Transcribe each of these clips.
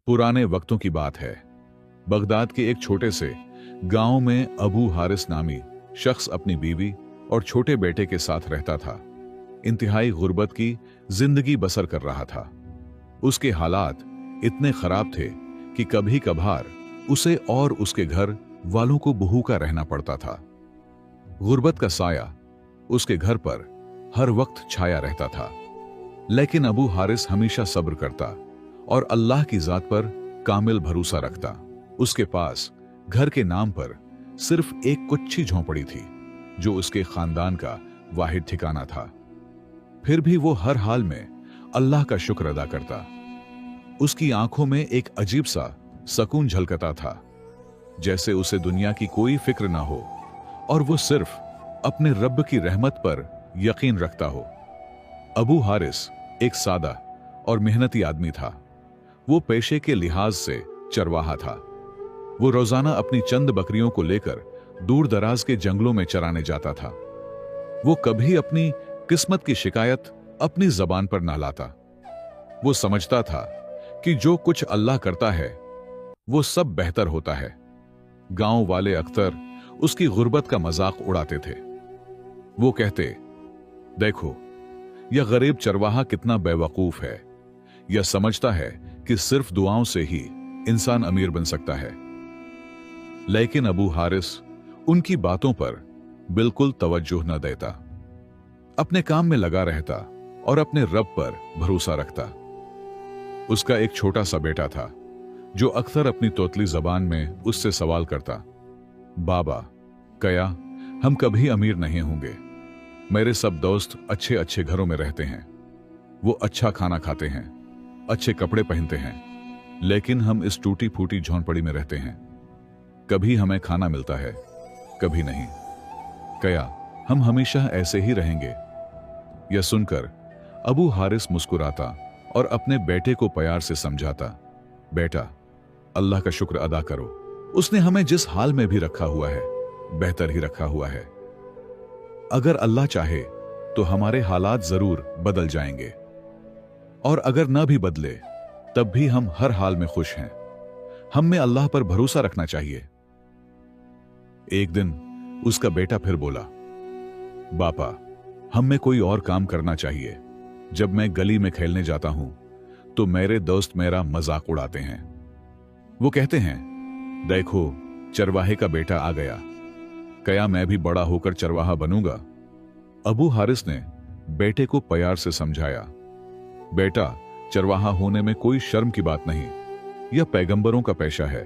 पुराने वक्तों की बात है। बगदाद के एक छोटे से गांव में अबू हारिस नामी शख्स अपनी बीवी और छोटे बेटे के साथ रहता था। इंतहाई गुर्बत की जिंदगी बसर कर रहा था। उसके हालात इतने खराब थे कि कभी कभार उसे और उसके घर वालों को भूखा रहना पड़ता था। गुर्बत का साया उसके घर पर हर वक्त छाया रहता था, लेकिन अबू हारिस हमेशा सब्र करता और अल्लाह की जात पर कामिल भरोसा रखता। उसके पास घर के नाम पर सिर्फ एक कुच्छी झोंपड़ी थी जो उसके खानदान का वाहिद ठिकाना था। फिर भी वो हर हाल में अल्लाह का शुक्र अदा करता। उसकी आंखों में एक अजीब सा सकून झलकता था, जैसे उसे दुनिया की कोई फिक्र ना हो और वो सिर्फ अपने रब की रहमत पर यकीन रखता हो। अबू हारिस एक सादा और मेहनती आदमी था। वो पेशे के लिहाज से चरवाहा था। वो रोजाना अपनी चंद बकरियों को लेकर दूर दराज के जंगलों में चराने जाता था। वो कभी अपनी किस्मत की शिकायत अपनी जबान पर ना लाता। वो समझता था कि जो कुछ अल्लाह करता है वो सब बेहतर होता है। गांव वाले अक्सर उसकी गुर्बत का मजाक उड़ाते थे। वो कहते, देखो यह गरीब चरवाहा कितना बेवकूफ है। यह समझता है कि सिर्फ दुआओं से ही इंसान अमीर बन सकता है। लेकिन अबू हारिस उनकी बातों पर बिल्कुल तवज्जो न देता। अपने काम में लगा रहता और अपने रब पर भरोसा रखता। उसका एक छोटा सा बेटा था जो अक्सर अपनी तोतली जबान में उससे सवाल करता, बाबा कया हम कभी अमीर नहीं होंगे। मेरे सब दोस्त अच्छे अच्छे घरों में रहते हैं। वो अच्छा खाना खाते हैं, अच्छे कपड़े पहनते हैं, लेकिन हम इस टूटी फूटी झोंपड़ी में रहते हैं। कभी हमें खाना मिलता है, कभी नहीं। कया हम हमेशा ऐसे ही रहेंगे। यह सुनकर अबू हारिस मुस्कुराता और अपने बेटे को प्यार से समझाता, बेटा अल्लाह का शुक्र अदा करो। उसने हमें जिस हाल में भी रखा हुआ है बेहतर ही रखा हुआ है। अगर अल्लाह चाहे तो हमारे हालात जरूर बदल जाएंगे, और अगर ना भी बदले तब भी हम हर हाल में खुश हैं। हम में अल्लाह पर भरोसा रखना चाहिए। एक दिन उसका बेटा फिर बोला, बापा हम में कोई और काम करना चाहिए। जब मैं गली में खेलने जाता हूं तो मेरे दोस्त मेरा मजाक उड़ाते हैं। वो कहते हैं, देखो चरवाहे का बेटा आ गया। क्या मैं भी बड़ा होकर चरवाहा बनूंगा? अबू हारिस ने बेटे को प्यार से समझाया, बेटा चरवाहा होने में कोई शर्म की बात नहीं। यह पैगंबरों का पेशा है।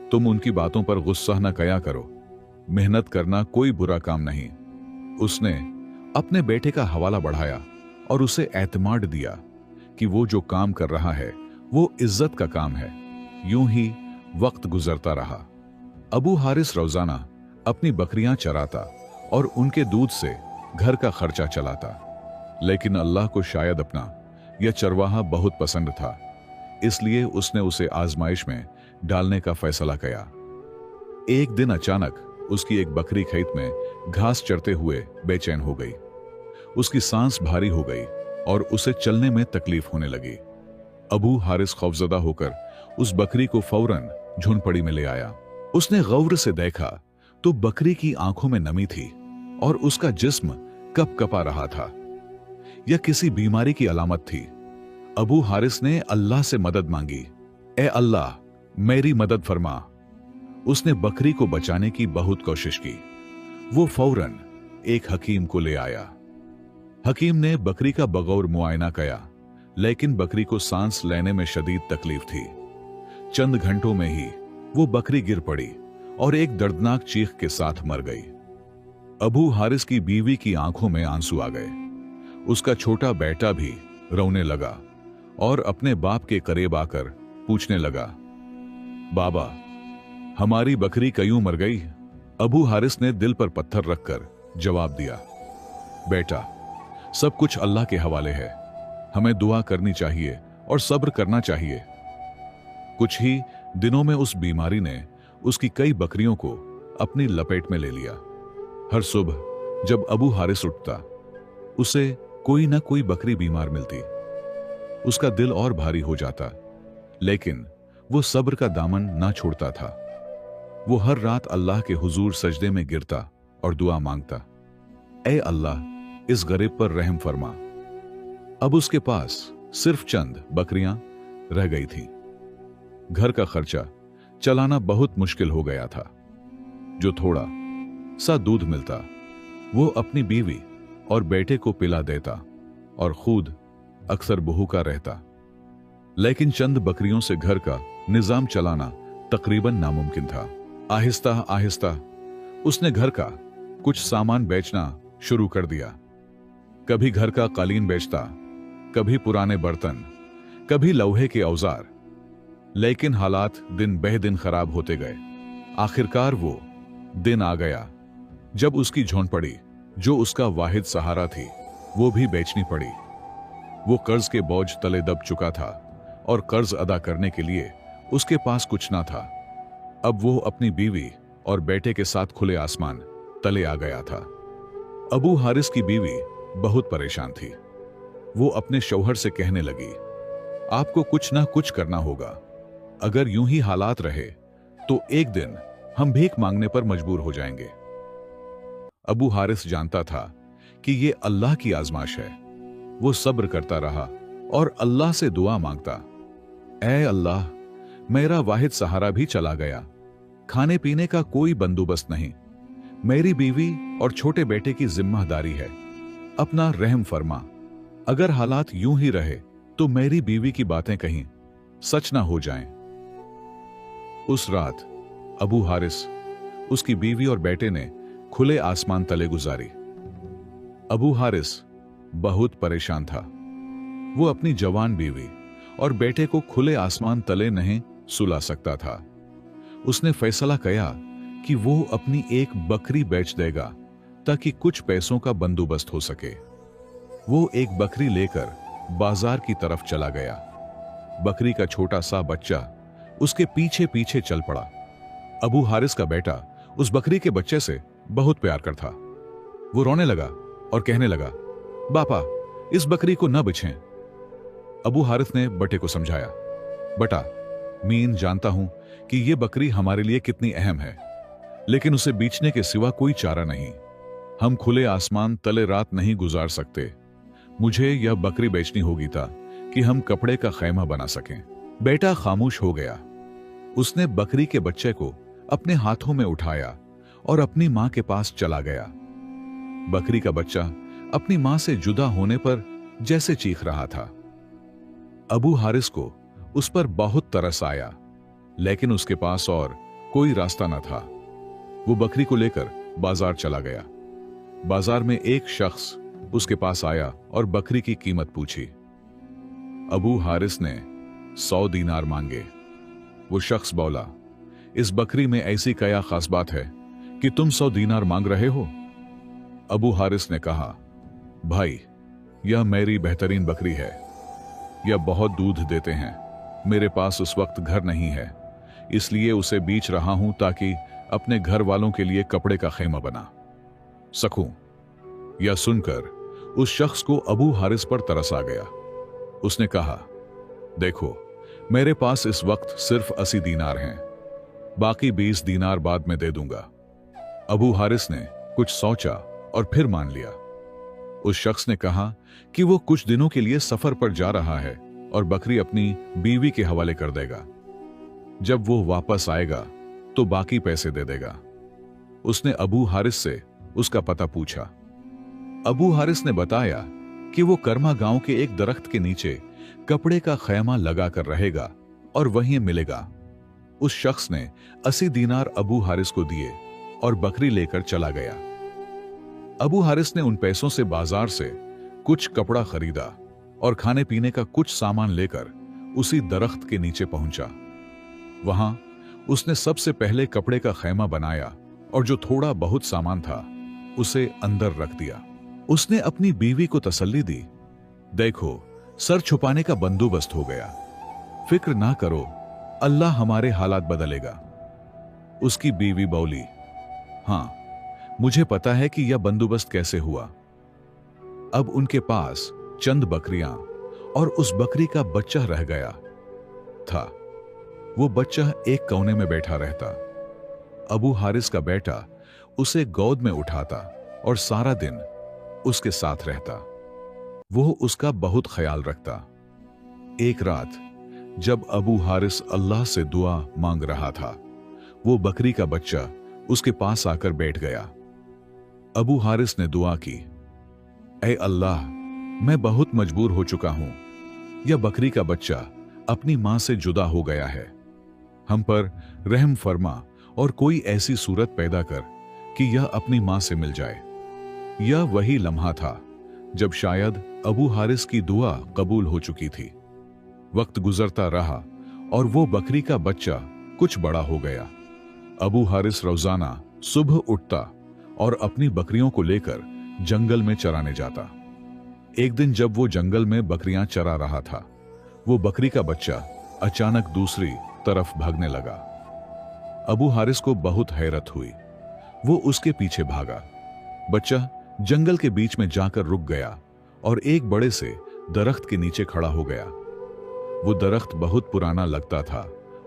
तुम उनकी बातों पर गुस्सा न कया करो। मेहनत करना कोई बुरा काम नहीं। उसने अपने बेटे का हवाला बढ़ाया और उसे एतमाद दिया कि वो जो काम कर रहा है वो इज्जत का काम है। यूं ही वक्त गुजरता रहा। अबू हारिस रोजाना अपनी बकरियां चराता और उनके दूध से घर का खर्चा चलाता। लेकिन अल्लाह को शायद अपना यह चरवाहा बहुत पसंद था, इसलिए उसने उसे आजमाइश में डालने का फैसला किया। एक दिन अचानक उसकी एक बकरी खेत में घास चरते हुए बेचैन हो गई। उसकी सांस भारी हो गई और उसे चलने में तकलीफ होने लगी। अबू हारिस खौफजदा होकर उस बकरी को फौरन झुंपड़ी में ले आया। उसने गौर से देखा तो बकरी की आंखों में नमी थी और उसका जिस्म कपकपा रहा था। यह किसी बीमारी की अलामत थी। अबू हारिस ने अल्लाह से मदद मांगी, ए अल्लाह मेरी मदद फरमा। उसने बकरी को बचाने की बहुत कोशिश की। वो फौरन एक हकीम को ले आया। हकीम ने बकरी का बगौर मुआयना किया, लेकिन बकरी को सांस लेने में शदीद तकलीफ थी। चंद घंटों में ही वो बकरी गिर पड़ी और एक दर्दनाक चीख के साथ मर गई। अबू हारिस की बीवी की आंखों में आंसू आ गए। उसका छोटा बेटा भी रोने लगा और अपने बाप के करीब आकर पूछने लगा, बाबा हमारी बकरी क्यों मर गई? अबू हारिस ने दिल पर पत्थर रखकर जवाब दिया, बेटा सब कुछ अल्लाह के हवाले है। हमें दुआ करनी चाहिए और सब्र करना चाहिए। कुछ ही दिनों में उस बीमारी ने उसकी कई बकरियों को अपनी लपेट में ले लिया। हर सुबह जब अबू हारिस उठता उसे कोई ना कोई बकरी बीमार मिलती। उसका दिल और भारी हो जाता, लेकिन वो सब्र का दामन ना छोड़ता था। वो हर रात अल्लाह के हुजूर सजदे में गिरता और दुआ मांगता, ऐ अल्लाह, इस गरीब पर रहम फरमा। अब उसके पास सिर्फ चंद बकरियां रह गई थीं। घर का खर्चा चलाना बहुत मुश्किल हो गया था। जो थोड़ा सा दूध मिलता वो अपनी बीवी और बेटे को पिला देता और खुद अक्सर भूखा रहता। लेकिन चंद बकरियों से घर का निजाम चलाना तकरीबन नामुमकिन था। आहिस्ता आहिस्ता उसने घर का कुछ सामान बेचना शुरू कर दिया। कभी घर का कालीन बेचता, कभी पुराने बर्तन, कभी लोहे के औजार। लेकिन हालात दिन बह दिन खराब होते गए। आखिरकार वो दिन आ गया जब उसकी झोंपड़ी, जो उसका वाहिद सहारा थी, वो भी बेचनी पड़ी। वो कर्ज के बोझ तले दब चुका था और कर्ज अदा करने के लिए उसके पास कुछ ना था। अब वो अपनी बीवी और बेटे के साथ खुले आसमान तले आ गया था। अबू हारिस की बीवी बहुत परेशान थी। वो अपने शौहर से कहने लगी, आपको कुछ ना कुछ करना होगा। अगर यूं ही हालात रहे तो एक दिन हम भीख मांगने पर मजबूर हो जाएंगे। अबू हारिस जानता था कि ये अल्लाह की आजमाइश है। वो सब्र करता रहा और अल्लाह से दुआ मांगता, ऐ अल्लाह, मेरा वाहिद सहारा भी चला गया। खाने पीने का कोई बंदोबस्त नहीं। मेरी बीवी और छोटे बेटे की जिम्मेदारी है। अपना रहम फरमा। अगर हालात यूं ही रहे तो मेरी बीवी की बातें कहीं सच ना हो जाएं। उस रात अबू हारिस, उसकी बीवी और बेटे ने खुले आसमान तले गुजारी। अबू हारिस बहुत परेशान था। वो अपनी जवान बीवी और बेटे को खुले आसमान तले नहीं सुला सकता था। उसने फैसला किया कि वो अपनी एक बकरी बेच देगा ताकि कुछ पैसों का बंदोबस्त हो सके। वो एक बकरी लेकर बाजार की तरफ चला गया। बकरी का छोटा सा बच्चा उसके पीछे पीछे चल पड़ा। अबू हारिस का बेटा उस बकरी के बच्चे से बहुत प्यार करता। वो रोने लगा और कहने लगा, बापा, इस बकरी को न बिछें। अबू हारिस ने बेटे को समझाया, बेटा, मीन जानता हूं कि यह बकरी हमारे लिए कितनी अहम है, लेकिन उसे बेचने के सिवा कोई चारा नहीं। हम खुले आसमान तले रात नहीं गुजार सकते। मुझे यह बकरी बेचनी होगी कि हम कपड़े का खैमा बना सकें। बेटा खामोश हो गया। उसने बकरी के बच्चे को अपने हाथों में उठाया और अपनी मां के पास चला गया। बकरी का बच्चा अपनी मां से जुदा होने पर जैसे चीख रहा था। अबू हारिस को उस पर बहुत तरस आया, लेकिन उसके पास और कोई रास्ता न था। वो बकरी को लेकर बाजार चला गया। बाजार में एक शख्स उसके पास आया और बकरी की कीमत पूछी। अबू हारिस ने 100 दीनार मांगे। वो शख्स बोला, इस बकरी में ऐसी क्या खास बात है कि तुम 100 दीनार मांग रहे हो? अबू हारिस ने कहा, भाई, यह मेरी बेहतरीन बकरी है। यह बहुत दूध देते हैं। मेरे पास उस वक्त घर नहीं है, इसलिए उसे बेच रहा हूं ताकि अपने घर वालों के लिए कपड़े का खैमा बना सकूं। यह सुनकर उस शख्स को अबू हारिस पर तरस आ गया। उसने कहा, देखो, मेरे पास इस वक्त सिर्फ 80 दीनार हैं। बाकी 20 दीनार बाद में दे दूंगा। अबू हारिस ने कुछ सोचा और फिर मान लिया। उस शख्स ने कहा कि वो कुछ दिनों के लिए सफर पर जा रहा है और बकरी अपनी बीवी के हवाले कर देगा। जब वो वापस आएगा तो बाकी पैसे दे देगा। उसने अबू हारिस से उसका पता पूछा। अबू हारिस ने बताया कि वो कर्मा गांव के एक दरख्त के नीचे कपड़े का खैमा लगाकर रहेगा और वहीं मिलेगा। उस शख्स ने 80 दीनार अबू हारिस को दिए और बकरी लेकर चला गया। अबू हारिस ने उन पैसों से बाजार से कुछ कपड़ा खरीदा और खाने पीने का कुछ सामान लेकर उसी दरख्त के नीचे पहुंचा। वहां उसने सबसे पहले कपड़े का खैमा बनाया और जो थोड़ा बहुत सामान था उसे अंदर रख दिया। उसने अपनी बीवी को तसल्ली दी, देखो, सर छुपाने का बंदोबस्त हो गया। फिक्र ना करो, अल्लाह हमारे हालात बदलेगा। उसकी बीवी बोली, हां, मुझे पता है कि यह बंदोबस्त कैसे हुआ। अब उनके पास चंद बकरियां और उस बकरी का बच्चा रह गया था। वो बच्चा एक कोने में बैठा रहता। अबू हारिस का बेटा उसे गोद में उठाता और सारा दिन उसके साथ रहता। वो उसका बहुत ख्याल रखता। एक रात जब अबू हारिस अल्लाह से दुआ मांग रहा था, वो बकरी का बच्चा उसके पास आकर बैठ गया। अबू हारिस ने दुआ की, ऐ अल्लाह, मैं बहुत मजबूर हो चुका हूं। यह बकरी का बच्चा अपनी मां से जुदा हो गया है। हम पर रहम फरमा और कोई ऐसी सूरत पैदा कर कि यह अपनी मां से मिल जाए। यह वही लम्हा था जब शायद अबू हारिस की दुआ कबूल हो चुकी थी। वक्त गुजरता रहा और वो बकरी का बच्चा कुछ बड़ा हो गया। अबू हारिस रोजाना सुबह उठता और अपनी बकरियों को लेकर जंगल में चराने जाता। एक दिन जब वो जंगल में बकरियां चरा रहा था, वो बकरी का बच्चा अचानक दूसरी तरफ भागने लगा। अबू हारिस को बहुत हैरत हुई। वो उसके पीछे भागा। बच्चा जंगल के बीच में जाकर रुक गया और एक बड़े से दरख्त के नीचे खड़ा हो गया। वो दरख्त बहुत पुराना लगता था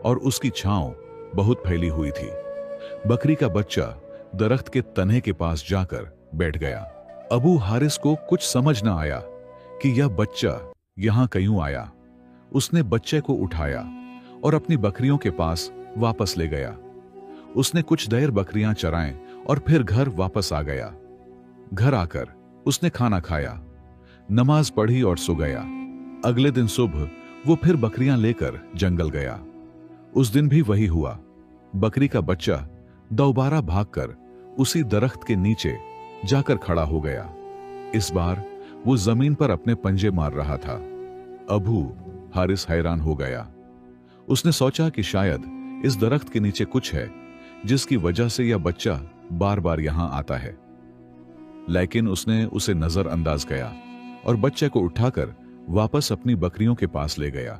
और उसकी छांव बहुत फैली हुई थी। बकरी का बच्चा दरख्त के तने के पास जाकर बैठ गया। अबू हारिस को कुछ समझ न आया कि यह बच्चा यहां क्यों आया। उसने बच्चे को उठाया और अपनी बकरियों के पास वापस ले गया। उसने कुछ देर बकरियां चराएं और फिर घर वापस आ गया। घर आकर उसने खाना खाया, नमाज पढ़ी और सो गया। अगले दिन सुबह वो फिर बकरियां लेकर जंगल गया। उस दिन भी वही हुआ। बकरी का बच्चा दोबारा भागकर उसी दरख्त के नीचे जाकर खड़ा हो गया। इस बार वो जमीन पर अपने पंजे मार रहा था। अबू हारिस हैरान हो गया। उसने सोचा कि शायद इस दरख्त के नीचे कुछ है जिसकी वजह से यह बच्चा बार बार यहां आता है। लेकिन उसने उसे नजरअंदाज किया और बच्चे को उठाकर वापस अपनी बकरियों के पास ले गया।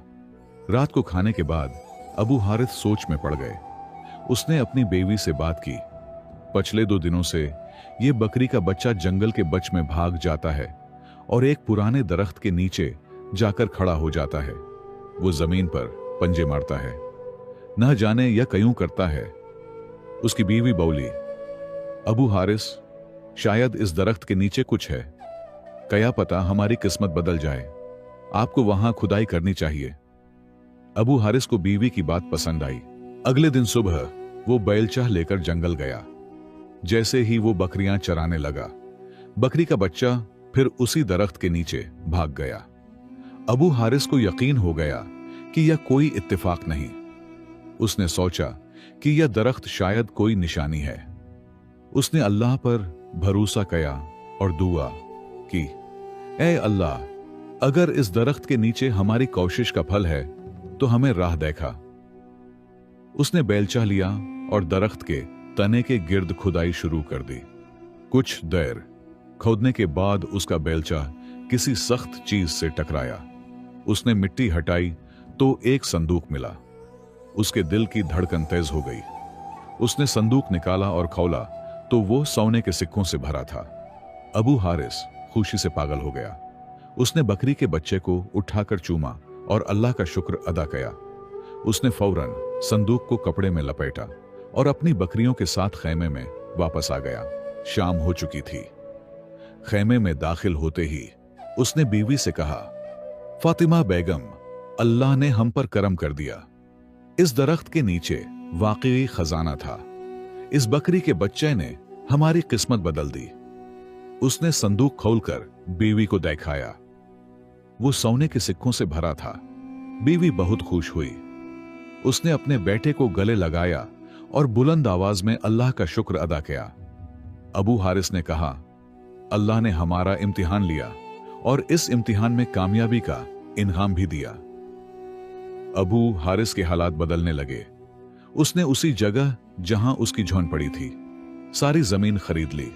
रात को खाने के बाद अबू हारिस सोच में पड़ गए। उसने अपनी बीवी से बात की। पिछले 2 दिनों से यह बकरी का बच्चा जंगल के बीच में भाग जाता है और एक पुराने दरख्त के नीचे जाकर खड़ा हो जाता है। वो जमीन पर पंजे मारता है, न जाने यह क्यों करता है। उसकी बीवी बोली, अबू हारिस, शायद इस दरख्त के नीचे कुछ है। क्या पता हमारी किस्मत बदल जाए। आपको वहां खुदाई करनी चाहिए। अबू हारिस को बीवी की बात पसंद आई। अगले दिन सुबह वो बैलचाह लेकर जंगल गया। जैसे ही वो बकरियां चराने लगा, बकरी का बच्चा फिर उसी दरख्त के नीचे भाग गया। अबू हारिस को यकीन हो गया कि यह कोई इत्तेफाक नहीं। उसने सोचा कि यह दरख्त शायद कोई निशानी है। उसने अल्लाह पर भरोसा किया और दुआ की, ऐ अल्लाह, अगर इस दरख्त के नीचे हमारी कोशिश का फल है तो हमें राह देखा। उसने बेलचा लिया और दरख्त के तने के गिर्द खुदाई शुरू कर दी। कुछ देर खोदने के बाद उसका बेलचा किसी सख्त चीज से टकराया। उसने मिट्टी हटाई तो एक संदूक मिला। उसके दिल की धड़कन तेज हो गई। उसने संदूक निकाला और खोला तो वो सोने के सिक्कों से भरा था। अबू हारिस खुशी से पागल हो गया। उसने बकरी के बच्चे को उठाकर चूमा और अल्लाह का शुक्र अदा किया। उसने फौरन संदूक को कपड़े में लपेटा और अपनी बकरियों के साथ खैमे में वापस आ गया। शाम हो चुकी थी। खैमे में दाखिल होते ही उसने बीवी से कहा, फातिमा बेगम, अल्लाह ने हम पर करम कर दिया। इस दरख्त के नीचे वाकई खजाना था। इस बकरी के बच्चे ने हमारी किस्मत बदल दी। उसने संदूक खोलकर बीवी को दिखाया। वो सोने के सिक्कों से भरा था। बीवी बहुत खुश हुई। उसने अपने बेटे को गले लगाया और बुलंद आवाज में अल्लाह का शुक्र अदा किया। अबू हारिस ने कहा, अल्लाह ने हमारा इम्तिहान लिया और इस इम्तिहान में कामयाबी का इनाम भी दिया। अबू हारिस के हालात बदलने लगे। उसने उसी जगह जहां उसकी झोंपड़ी थी सारी जमीन खरीद ली।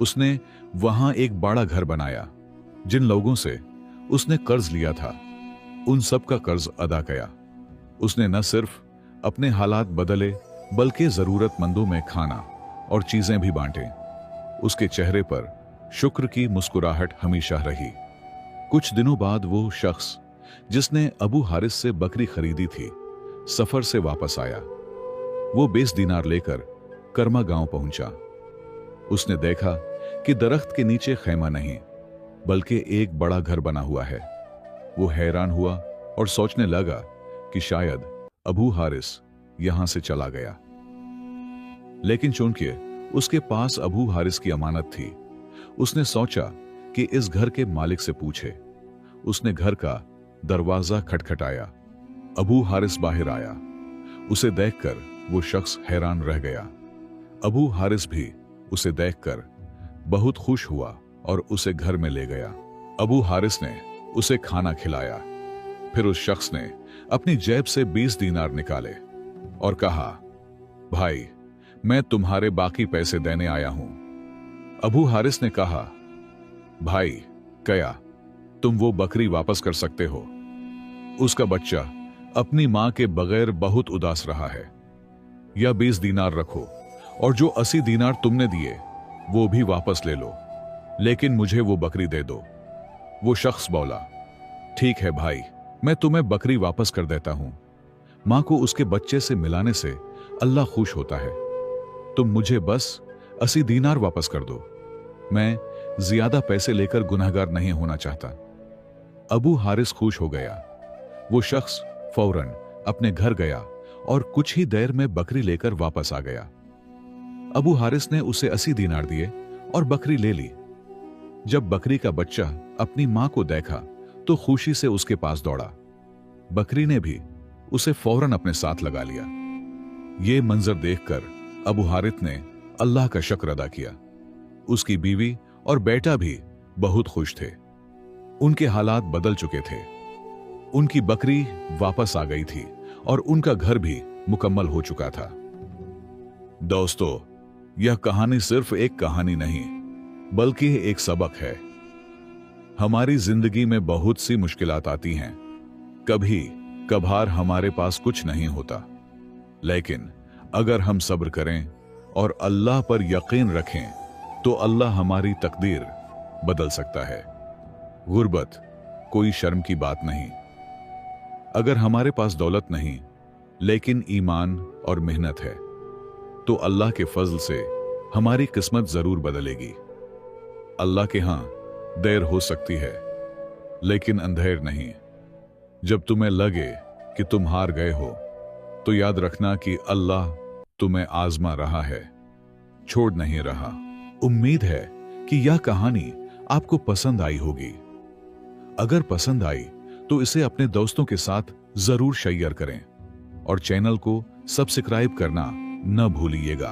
उसने वहां एक बड़ा घर बनाया। जिन लोगों से उसने कर्ज लिया था उन सब का कर्ज अदा किया। उसने न सिर्फ अपने हालात बदले बल्कि जरूरतमंदों में खाना और चीजें भी बांटे। उसके चेहरे पर शुक्र की मुस्कुराहट हमेशा रही। कुछ दिनों बाद वो शख्स जिसने अबू हारिस से बकरी खरीदी थी सफर से वापस आया। वो 20 दीनार लेकर कर्मा गांव पहुंचा। उसने देखा कि दरख्त के नीचे खैमा नहीं बल्कि एक बड़ा घर बना हुआ है। वो हैरान हुआ और सोचने लगा कि शायद अबू हारिस यहां से चला गया। लेकिन चूंकि उसके पास अबू हारिस की अमानत थी, उसने सोचा कि इस घर के मालिक से पूछे। उसने घर का दरवाजा खटखटाया। अबू हारिस बाहर आया। उसे देखकर वो शख्स हैरान रह गया। अबू हारिस भी उसे देखकर बहुत खुश हुआ और उसे घर में ले गया। अबू हारिस ने उसे खाना खिलाया। फिर उस शख्स ने अपनी जेब से 20 दीनार निकाले और कहा, भाई, मैं तुम्हारे बाकी पैसे देने आया हूं। अबू हारिस ने कहा, भाई, क्या तुम वो बकरी वापस कर सकते हो? उसका बच्चा अपनी मां के बगैर बहुत उदास रहा है। या 20 दीनार रखो और जो 80 दीनार तुमने दिए वो भी वापस ले लो, लेकिन मुझे वो बकरी दे दो। वो शख्स बोला, ठीक है भाई, मैं तुम्हें बकरी वापस कर देता हूं। मां को उसके बच्चे से मिलाने से अल्लाह खुश होता है। तुम मुझे बस 80 दीनार वापस कर दो। मैं ज्यादा पैसे लेकर गुनहगार नहीं होना चाहता। अबू हारिस खुश हो गया। वो शख्स फौरन अपने घर गया और कुछ ही देर में बकरी लेकर वापस आ गया। अबू हारिस ने उसे 80 दीनार दिए और बकरी ले ली। जब बकरी का बच्चा अपनी मां को देखा तो खुशी से उसके पास दौड़ा। बकरी ने भी उसे फौरन अपने साथ लगा लिया। ये मंजर देखकर अबू हारिस ने अल्लाह का शुक्र अदा किया। उसकी बीवी और बेटा भी बहुत खुश थे। उनके हालात बदल चुके थे। उनकी बकरी वापस आ गई थी और उनका घर भी मुकम्मल हो चुका था। दोस्तों, यह कहानी सिर्फ एक कहानी नहीं बल्कि एक सबक है। हमारी जिंदगी में बहुत सी मुश्किलात आती हैं। कभी कभार हमारे पास कुछ नहीं होता, लेकिन अगर हम सब्र करें और अल्लाह पर यकीन रखें तो अल्लाह हमारी तकदीर बदल सकता है। गुर्बत कोई शर्म की बात नहीं। अगर हमारे पास दौलत नहीं लेकिन ईमान और मेहनत है तो अल्लाह के फजल से हमारी किस्मत जरूर बदलेगी। अल्लाह के हां देर हो सकती है लेकिन अंधेर नहीं। जब तुम्हें लगे कि तुम हार गए हो तो याद रखना कि अल्लाह तुम्हें आजमा रहा है, छोड़ नहीं रहा। उम्मीद है कि यह कहानी आपको पसंद आई होगी। अगर पसंद आई तो इसे अपने दोस्तों के साथ जरूर शेयर करें और चैनल को सब्सक्राइब करना न भूलिएगा।